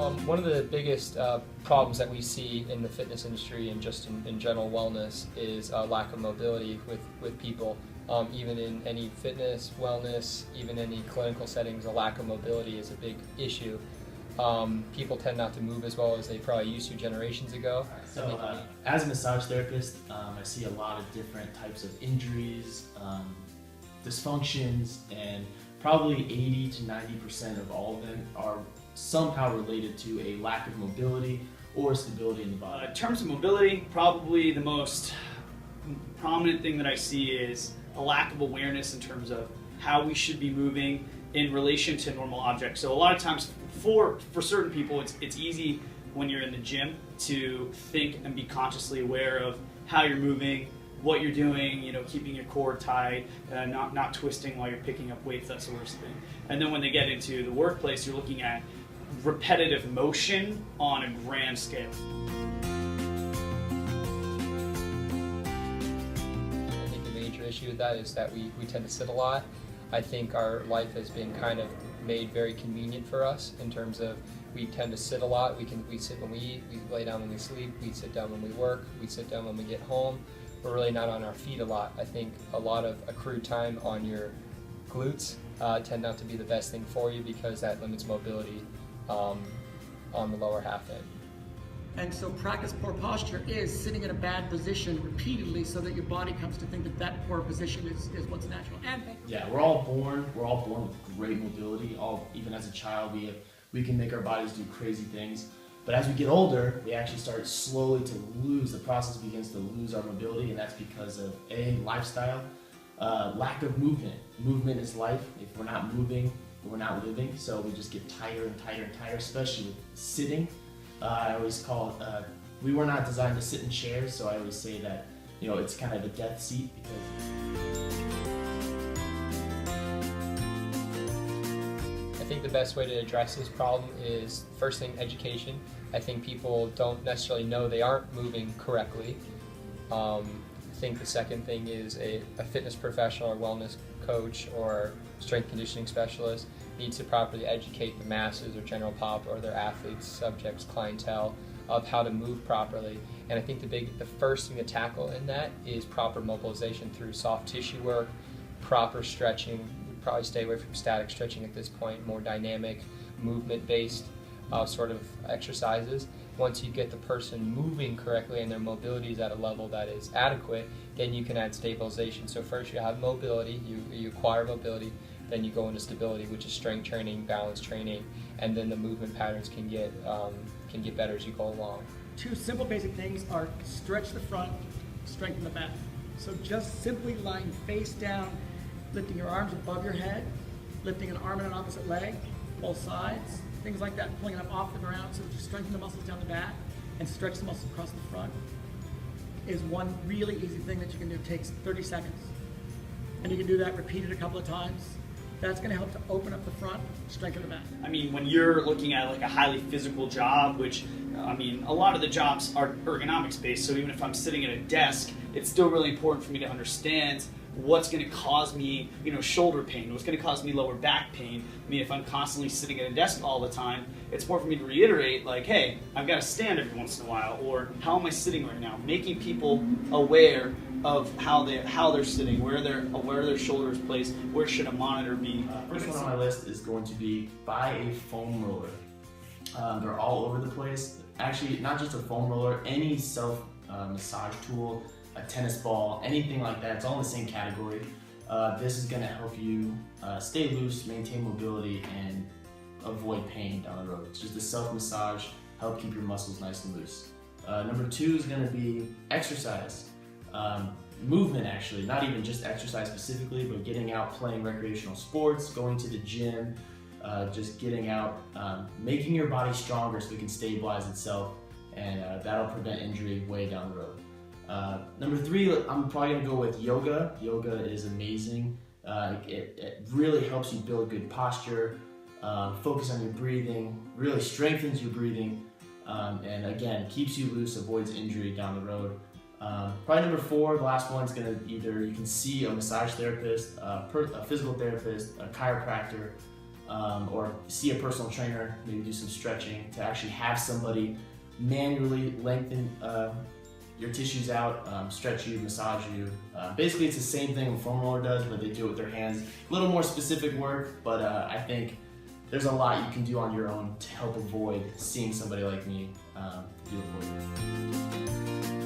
One of the biggest problems that we see in the fitness industry and just in general wellness is lack of mobility with people. Even in any fitness, wellness, even any clinical settings, a lack of mobility is a big issue. People tend not to move as well as they probably used to generations ago. So, as a massage therapist, I see a lot of different types of injuries, dysfunctions, and probably 80 to 90% of all of them are somehow related to a lack of mobility or stability in the body. In terms of mobility, probably the most prominent thing that I see is a lack of awareness in terms of how we should be moving in relation to normal objects. So a lot of times for certain people, it's easy when you're in the gym to think and be consciously aware of how you're moving, what you're doing, keeping your core tight, not twisting while you're picking up weights, that sort of thing. And then when they get into the workplace, you're looking at repetitive motion on a grand scale. I think the major issue with that is that we tend to sit a lot. I think our life has been kind of made very convenient for us in terms of we tend to sit a lot. We sit when we eat, we lay down when we sleep, we sit down when we work, we sit down when we get home. We're really not on our feet a lot. I think a lot of accrued time on your glutes tend not to be the best thing for you because that limits mobility on the lower half end. And so practice poor posture is sitting in a bad position repeatedly so that your body comes to think that poor position is what's natural. And Yeah, we're all born with great mobility. Even as a child, we can make our bodies do crazy things. But as we get older, we actually start slowly to lose. The process begins to lose our mobility, and that's because of lifestyle, lack of movement. Movement is life. If we're not moving, we're not living. So we just get tighter and tighter and tighter, especially with sitting. I always call it, we were not designed to sit in chairs, so I always say that, it's kind of a death seat because I think the best way to address this problem is, first thing, education. I think people don't necessarily know they aren't moving correctly. I think the second thing is a fitness professional or wellness coach or strength conditioning specialist needs to properly educate the masses or general pop or their athletes, subjects, clientele of how to move properly. And I think the first thing to tackle in that is proper mobilization through soft tissue work, proper stretching. We'd probably stay away from static stretching at this point, more dynamic, movement-based sort of exercises. Once you get the person moving correctly and their mobility is at a level that is adequate, then you can add stabilization. So first you have mobility, you acquire mobility, then you go into stability, which is strength training, balance training, and then the movement patterns can get better as you go along. two simple basic things are stretch the front, strengthen the back. So just simply lying face down, lifting your arms above your head, lifting an arm and an opposite leg, both sides, things like that, pulling it up off the ground so that you strengthen the muscles down the back and stretch the muscles across the front is one really easy thing that you can do. It takes 30 seconds. And you can do that repeated a couple of times. That's going to help to open up the front, strengthen the back. I mean, when you're looking at like a highly physical job, which, I mean, a lot of the jobs are ergonomics based, so even if I'm sitting at a desk, it's still really important for me to understand what's going to cause me, shoulder pain, what's going to cause me lower back pain. I mean, if I'm constantly sitting at a desk all the time, it's more for me to reiterate, like, hey, I've got to stand every once in a while, or how am I sitting right now? Making people aware of how they're sitting, where their shoulders placed, where should a monitor be. First one on my list is going to be buy a foam roller. They're all over the place. Actually, not just a foam roller, any self massage tool, a tennis ball, anything like that, it's all in the same category. This is going to help you stay loose, maintain mobility, and avoid pain down the road. It's just a self-massage, help keep your muscles nice and loose. Number 2 is going to be exercise. Movement, actually, not even just exercise specifically, but getting out, playing recreational sports, going to the gym, just getting out, making your body stronger so it can stabilize itself, and that'll prevent injury way down the road. Number 3, I'm probably going to go with yoga. Yoga is amazing. It really helps you build good posture, focus on your breathing, really strengthens your breathing, and again, keeps you loose, avoids injury down the road. Probably number 4, the last one's going to you can see a massage therapist, a physical therapist, a chiropractor, or see a personal trainer, maybe do some stretching, to actually have somebody manually lengthen your tissues out, stretch you, massage you. Basically, it's the same thing a foam roller does, but they do it with their hands. A little more specific work, but I think there's a lot you can do on your own to help avoid seeing somebody like me do it for you.